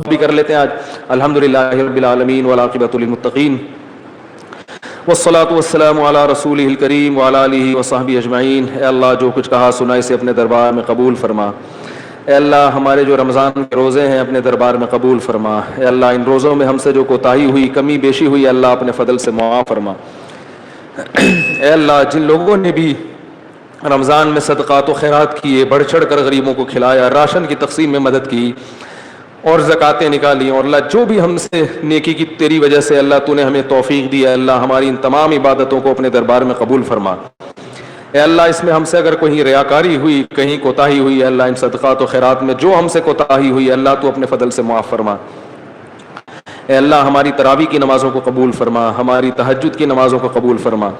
بھی کر لیتے ہیں آج. الحمدللہ رب العالمین والعاقبۃ للمتقین والصلاۃ والسلام علی رسولہ الکریم وعلی آلہ وصحبہ اجمعین. اے اللہ جو کچھ کہا سنا اسے اپنے دربار میں قبول فرما. اے اللہ ہمارے جو رمضان کے روزے ہیں اپنے دربار میں قبول فرما. اے اللہ ان روزوں میں ہم سے جو کوتاہی ہوئی کمی بیشی ہوئی اللہ اپنے فضل سے معاف فرما. اے اللہ جن لوگوں نے بھی رمضان میں صدقات و خیرات کیے، بڑھ چڑھ کر غریبوں کو کھلایا، راشن کی تقسیم میں مدد کی اور زکاتیں نکالی، اور اللہ جو بھی ہم سے نیکی کی تیری وجہ سے اللہ تو نے ہمیں توفیق دی، اللہ ہماری ان تمام عبادتوں کو اپنے دربار میں قبول فرما. اے اللہ اس میں ہم سے اگر کوئی ریاکاری ہوئی، کہیں کوتاہی ہوئی، اللہ ان صدقات و خیرات میں جو ہم سے کوتاہی ہوئی اللہ تو اپنے فضل سے معاف فرما. اے اللہ ہماری تراویح کی نمازوں کو قبول فرما، ہماری تہجد کی نمازوں کو قبول فرما.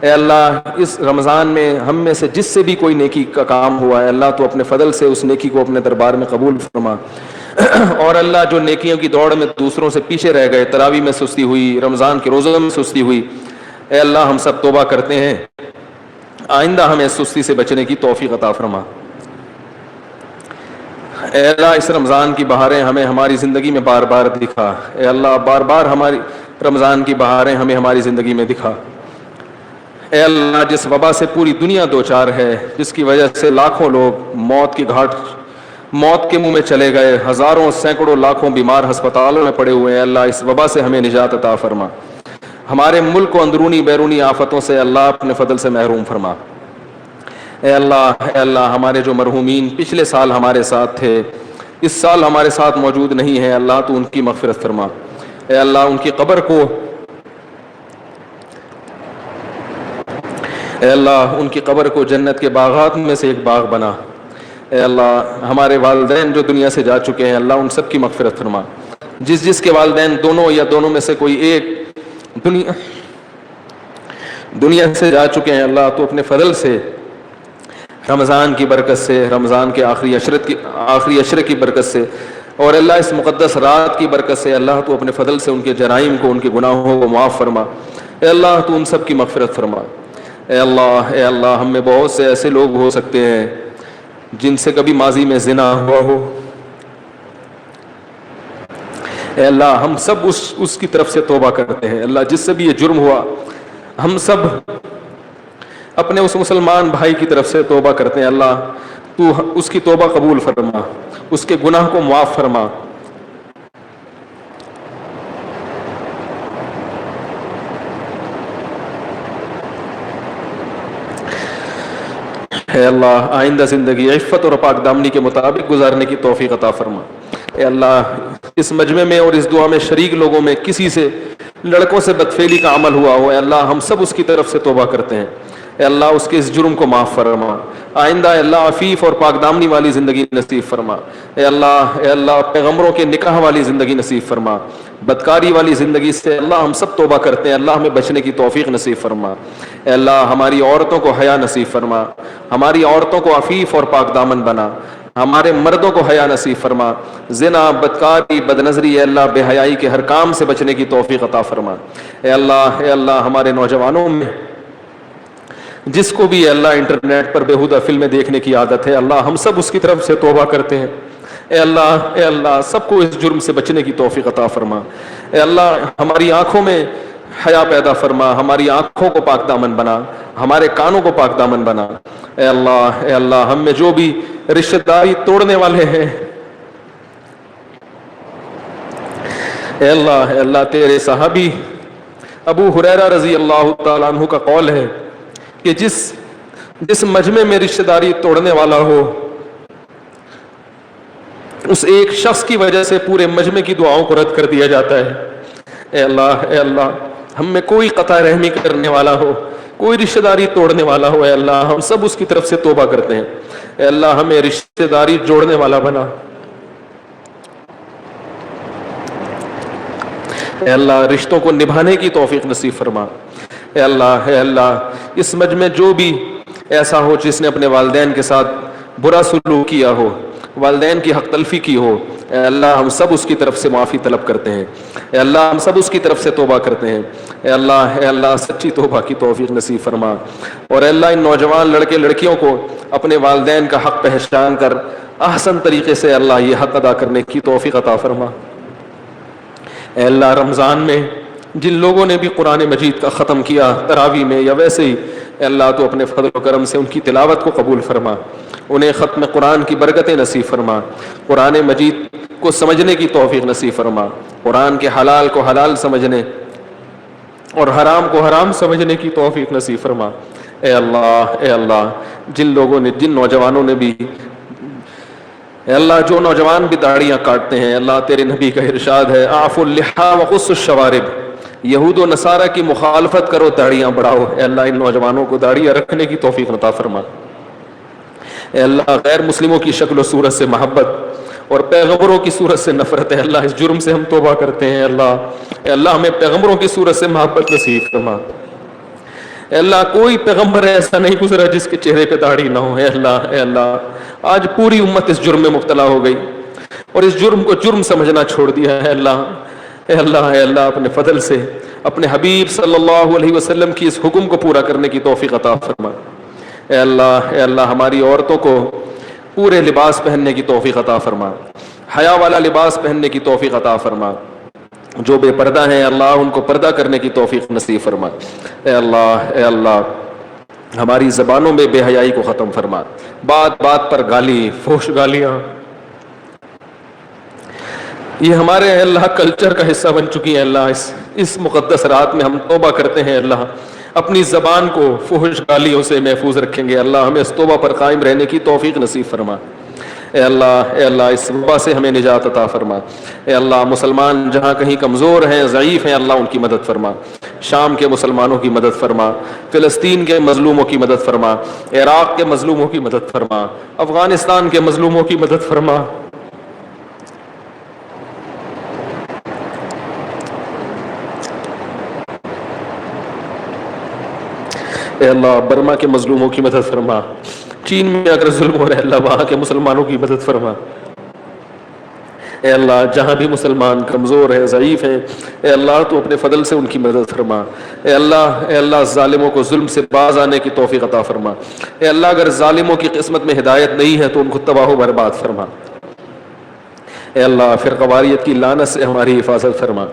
اے اللہ اس رمضان میں ہم میں سے جس سے بھی کوئی نیکی کا کام ہوا ہے اللہ تو اپنے فضل سے اس نیکی کو اپنے دربار میں قبول فرما. اور اللہ جو نیکیوں کی دوڑ میں دوسروں سے پیچھے رہ گئے، تراویح میں سستی ہوئی، رمضان کے روزوں میں سستی ہوئی، اے اللہ ہم سب توبہ کرتے ہیں، آئندہ ہمیں سستی سے بچنے کی توفیق عطا فرما. اے اللہ اس رمضان کی بہاریں ہمیں ہماری زندگی میں بار بار دکھا. اے اللہ بار بار ہماری رمضان کی بہاریں ہمیں ہماری زندگی میں دکھا. اے اللہ جس وبا سے پوری دنیا دوچار ہے، جس کی وجہ سے لاکھوں لوگ موت کی گھاٹ، موت کے منہ میں چلے گئے، ہزاروں سینکڑوں لاکھوں بیمار ہسپتالوں میں پڑے ہوئے ہیں، اللہ اس وبا سے ہمیں نجات عطا فرما. ہمارے ملک کو اندرونی بیرونی آفتوں سے اللہ اپنے فضل سے محروم فرما. اے اللہ ہمارے جو مرحومین پچھلے سال ہمارے ساتھ تھے، اس سال ہمارے ساتھ موجود نہیں ہیں، اللہ تو ان کی مغفرت فرما. اے اللہ ان کی قبر کو، اے اللہ ان کی قبر کو جنت کے باغات میں سے ایک باغ بنا. اے اللہ ہمارے والدین جو دنیا سے جا چکے ہیں اللہ ان سب کی مغفرت فرما. جس کے والدین دونوں یا دونوں میں سے کوئی ایک دنیا سے جا چکے ہیں اللہ تو اپنے فضل سے رمضان کی برکت سے، رمضان کے آخری عشرے کی برکت سے اور اللہ اس مقدس رات کی برکت سے اللہ تو اپنے فضل سے ان کے جرائم کو، ان کے گناہوں کو معاف فرما. اے اللہ تو ان سب کی مغفرت فرما. اے اللہ ہم میں بہت سے ایسے لوگ ہو سکتے ہیں جن سے کبھی ماضی میں زنا ہوا ہو. اے اللہ ہم سب اس کی طرف سے توبہ کرتے ہیں. اللہ جس سے بھی یہ جرم ہوا ہم سب اپنے اس مسلمان بھائی کی طرف سے توبہ کرتے ہیں. اللہ تو اس کی توبہ قبول فرما، اس کے گناہ کو معاف فرما. اے اللہ آئندہ زندگی عفت اور پاک دامنی کے مطابق گزارنے کی توفیق عطا فرما. اے اللہ اس مجمع میں اور اس دعا میں شریک لوگوں میں کسی سے لڑکوں سے بدفعلی کا عمل ہوا ہو، اے اللہ ہم سب اس کی طرف سے توبہ کرتے ہیں. اے اللہ اس کے اس جرم کو معاف فرما. آئندہ اے اللہ عفیف اور پاک دامنی والی زندگی نصیب فرما. اے اللہ پیغمبروں کے نکاح والی زندگی نصیب فرما. بدکاری والی زندگی سے اللہ ہم سب توبہ کرتے ہیں، اللہ ہمیں بچنے کی توفیق نصیب فرما. اے اللہ ہماری عورتوں کو حیا نصیب فرما، ہماری عورتوں کو عفیف اور پاک دامن بنا. ہمارے مردوں کو حیا نصیب فرما. زنا، بدکاری، بدنظری، اے اللہ بے حیائی کے ہر کام سے بچنے کی توفیق عطا فرما. اے اللہ ہمارے نوجوانوں میں جس کو بھی اے اللہ انٹرنیٹ پر بےہودہ فلمیں دیکھنے کی عادت ہے اللہ ہم سب اس کی طرف سے توبہ کرتے ہیں. اے اللہ سب کو اس جرم سے بچنے کی توفیق عطا فرما. اے اللہ ہماری آنکھوں میں حیا پیدا فرما، ہماری آنکھوں کو پاک دامن بنا، ہمارے کانوں کو پاک دامن بنا. اے اللہ ہم میں جو بھی رشتہ داری توڑنے والے ہیں اے اللہ تیرے صحابی ابو ہریرہ رضی اللہ تعالیٰ عنہ کا قول ہے کہ جس مجمع میں رشتہ داری توڑنے والا ہو اس ایک شخص کی وجہ سے پورے مجمع کی دعاؤں کو رد کر دیا جاتا ہے. اے اللہ ہم میں کوئی قطع رحمی کرنے والا ہو، کوئی رشتہ داری توڑنے والا ہو، اے اللہ ہم سب اس کی طرف سے توبہ کرتے ہیں. اے اللہ ہمیں رشتہ داری جوڑنے والا بنا. اے اللہ رشتوں کو نبھانے کی توفیق نصیب فرما. اے اللہ اس مجمع جو بھی ایسا ہو جس نے اپنے والدین کے ساتھ برا سلوک کیا ہو، والدین کی حق تلفی کی ہو، اے اللہ ہم سب اس کی طرف سے معافی طلب کرتے ہیں. اے اللہ ہم سب اس کی طرف سے توبہ کرتے ہیں. اے اللہ سچی توبہ کی توفیق نصیب فرما. اور اے اللہ ان نوجوان لڑکے لڑکیوں کو اپنے والدین کا حق پہچان کر احسن طریقے سے اللہ یہ حق ادا کرنے کی توفیق عطا فرما۔ اے اللہ رمضان میں جن لوگوں نے بھی قرآن مجید کا ختم کیا تراویح میں یا ویسے ہی، اے اللہ تو اپنے فضل و کرم سے ان کی تلاوت کو قبول فرما، انہیں ختم قرآن کی برکتیں نصیب فرما، قرآن مجید کو سمجھنے کی توفیق نصیب فرما، قرآن کے حلال کو حلال سمجھنے اور حرام کو حرام سمجھنے کی توفیق نصیب فرما۔ اے اللہ جن لوگوں نے، جن نوجوانوں نے بھی، اے اللہ جو نوجوان بھی داڑیاں کاٹتے ہیں، اللہ تیرے نبی کا ارشاد ہے اعفوا اللحا وقصوا الشوارب، یہود و نصارہ کی مخالفت کرو، داڑیاں بڑھاؤ۔ اے اللہ ان نوجوانوں کو داڑیاں رکھنے کی توفیق عطا فرما۔ اے اللہ غیر مسلموں کی شکل و صورت سے محبت اور پیغمبروں کی صورت سے نفرت ہے، اللہ اس جرم سے ہم توبہ کرتے ہیں۔ اے اللہ ہمیں پیغمبروں کی صورت سے محبت نصیب فرما۔ اے اللہ کوئی پیغمبر ایسا نہیں گزرا جس کے چہرے پہ داڑھی نہ ہو۔ اے اللہ آج پوری امت اس جرم میں مبتلا ہو گئی اور اس جرم کو جرم سمجھنا چھوڑ دیا ہے۔ اے اللہ اپنے فضل سے اپنے حبیب صلی اللہ علیہ وسلم کی اس حکم کو پورا کرنے کی توفیق عطا فرما۔ اے اللہ ہماری عورتوں کو پورے لباس پہننے کی توفیق عطا فرما، حیا والا لباس پہننے کی توفیق عطا فرما، جو بے پردہ ہیں اللہ ان کو پردہ کرنے کی توفیق نصیب فرما۔ اے اللہ ہماری زبانوں میں بے حیائی کو ختم فرما، بات بات پر گالی، فحش گالیاں یہ ہمارے اے اللہ کلچر کا حصہ بن چکی ہیں۔ اللہ اس مقدس رات میں ہم توبہ کرتے ہیں، اللہ اپنی زبان کو فحش گالیوں سے محفوظ رکھیں گے۔ اللہ ہمیں اس توبہ پر قائم رہنے کی توفیق نصیب فرما۔ اے اللہ اس وبا سے ہمیں نجات عطا فرما۔ اے اللہ مسلمان جہاں کہیں کمزور ہیں، ضعیف ہیں، اللہ ان کی مدد فرما، شام کے مسلمانوں کی مدد فرما، فلسطین کے مظلوموں کی مدد فرما، عراق کے مظلوموں کی مدد فرما، افغانستان کے مظلوموں کی مدد فرما۔ اے اللہ برما کے مظلوموں کی مدد فرما، چین میں اگر ظلم ہو رہا ہے اللہ وہاں کے مسلمانوں کی مدد فرما۔ اے اللہ جہاں بھی مسلمان کمزور ہیں، ضعیف ہیں، اے اللہ تو اپنے فضل سے ان کی مدد فرما۔ اے اللہ ظالموں کو ظلم سے باز آنے کی توفیق عطا فرما۔ اے اللہ اگر ظالموں کی قسمت میں ہدایت نہیں ہے تو ان کو تباہ و برباد فرما۔ اے اللہ فرقواریت کی لعنت سے ہماری حفاظت فرما۔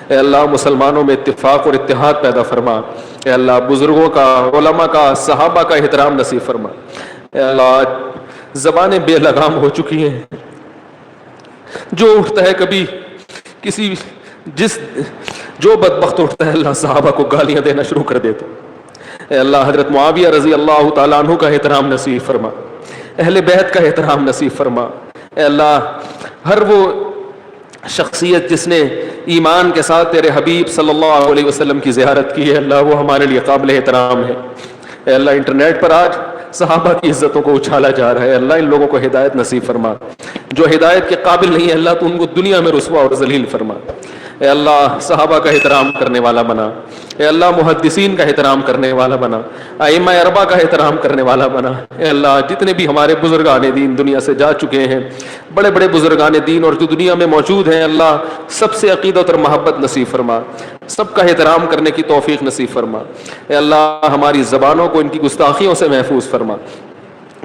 اے اللہ مسلمانوں میں اتفاق اور اتحاد پیدا فرما۔ اے اللہ بزرگوں کا، علماء کا، صحابہ کا احترام نصیب فرما۔ اے اللہ زبانیں بے لگام ہو چکی ہیں، جو اٹھتا ہے کبھی جو بدبخت اٹھتا ہے اللہ صحابہ کو گالیاں دینا شروع کر دیتا۔ اے اللہ حضرت معاویہ رضی اللہ تعالیٰ عنہ کا احترام نصیب فرما، اہل بیت کا احترام نصیب فرما۔ اے اللہ ہر وہ شخصیت جس نے ایمان کے ساتھ تیرے حبیب صلی اللہ علیہ وسلم کی زیارت کی ہے اللہ وہ ہمارے لیے قابل احترام ہے۔ اے اللہ انٹرنیٹ پر آج صحابہ کی عزتوں کو اچھالا جا رہا ہے، اللہ ان لوگوں کو ہدایت نصیب فرما، جو ہدایت کے قابل نہیں ہے اللہ تو ان کو دنیا میں رسوا اور ذلیل فرما۔ اے اللہ صحابہ کا احترام کرنے والا بنا، اے اللہ محدثین کا احترام کرنے والا بنا، ائمہ اربعہ کا احترام کرنے والا بنا۔ اے اللہ جتنے بھی ہمارے بزرگان دین دنیا سے جا چکے ہیں، بڑے بڑے بزرگان دین اور جو دنیا میں موجود ہیں اللہ سب سے عقیدت اور محبت نصیب فرما، سب کا احترام کرنے کی توفیق نصیب فرما۔ اے اللہ ہماری زبانوں کو ان کی گستاخیوں سے محفوظ فرما۔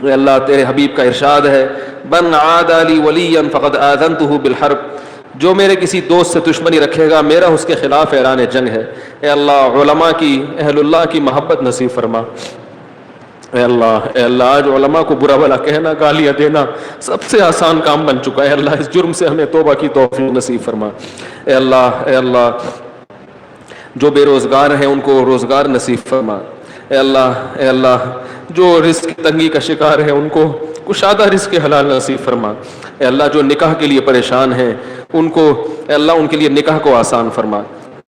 اے اللہ تیرے حبیب کا ارشاد ہے من عادى لي وليا فقد آذنته بالحرب، جو میرے کسی دوست سے دشمنی رکھے گا میرا اس کے خلاف اعلان جنگ ہے۔ اے اللہ علماء کی، اہل اللہ کی محبت نصیب فرما۔ اے اللہ آج علماء کو برا بھلا کہنا، گالیاں دینا سب سے آسان کام بن چکا ہے، اللہ اس جرم سے ہمیں توبہ کی توفیق نصیب فرما۔ اے اللہ جو بے روزگار ہیں ان کو روزگار نصیب فرما۔ اے اللہ جو رزق کی تنگی کا شکار ہے ان کو کشادہ رزق حلال نصیب فرما۔ اے اللہ جو نکاح کے لیے پریشان ہیں ان کو، اے اللہ ان کے لیے نکاح کو آسان فرما۔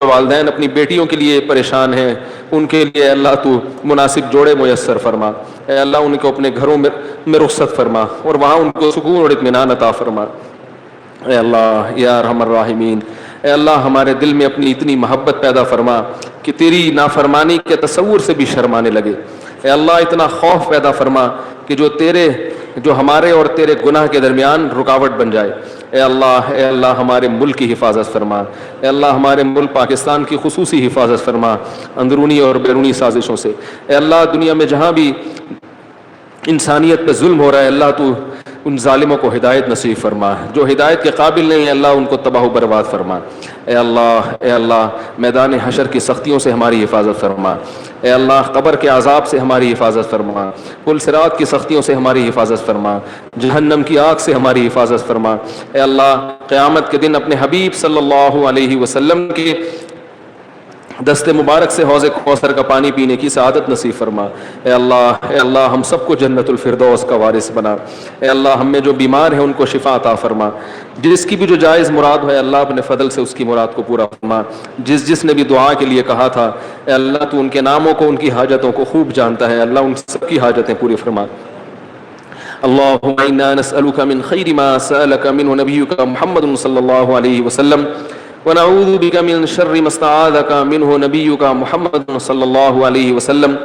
والدین اپنی بیٹیوں کے لیے پریشان ہیں ان کے لیے اے اللہ تو مناسب جوڑے میسر فرما۔ اے اللہ ان کو اپنے گھروں میں رخصت فرما اور وہاں ان کو سکون اور اطمینان عطا فرما۔ اے اللہ یا ارحم الراحمین، اے اللہ ہمارے دل میں اپنی اتنی محبت پیدا فرما کہ تیری نافرمانی کے تصور سے بھی شرمانے لگے۔ اے اللہ اتنا خوف پیدا فرما کہ جو ہمارے اور تیرے گناہ کے درمیان رکاوٹ بن جائے۔ اے اللہ ہمارے ملک کی حفاظت فرما۔ اے اللہ ہمارے ملک پاکستان کی خصوصی حفاظت فرما اندرونی اور بیرونی سازشوں سے۔ اے اللہ دنیا میں جہاں بھی انسانیت پہ ظلم ہو رہا ہے اللہ تو ان ظالموں کو ہدایت نصیب فرما، جو ہدایت کے قابل نہیں ہیں اللہ ان کو تباہ و برباد فرما۔ اے اللہ میدان حشر کی سختیوں سے ہماری حفاظت فرما، اے اللہ قبر کے عذاب سے ہماری حفاظت فرما، پل صراط کی سختیوں سے ہماری حفاظت فرما، جہنم کی آگ سے ہماری حفاظت فرما۔ اے اللہ قیامت کے دن اپنے حبیب صلی اللہ علیہ وسلم کے دست مبارک سے حوض کوثر کا پانی پینے کی سعادت نصیب فرما۔ اے اللہ ہم سب کو جنت الفردوس کا وارث بنا۔ اے اللہ ہم میں جو بیمار ہیں ان کو شفا عطا فرما، جس کی بھی جو جائز مراد ہے اللہ اپنے فضل سے اس کی مراد کو پورا فرما۔ جس نے بھی دعا کے لیے کہا تھا اے اللہ تو ان کے ناموں کو، ان کی حاجتوں کو خوب جانتا ہے، اللہ ان سب کی حاجتیں پوری فرما۔ اللهم انا نسألك من خير ما سألك منه نبيك محمد صلى الله عليه وسلم ونعوذ بك من شر ما استعاذك منه نبيك محمد صلى الله عليه وسلم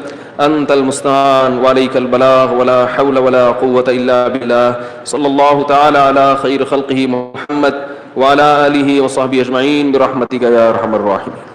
أنت المستعان وعليك البلاغ ولا حول ولا قوة إلا بالله صلى الله تعالى على خير خلقه محمد وعلى آله وصحبه أجمعين برحمتك يا أرحم الراحمين۔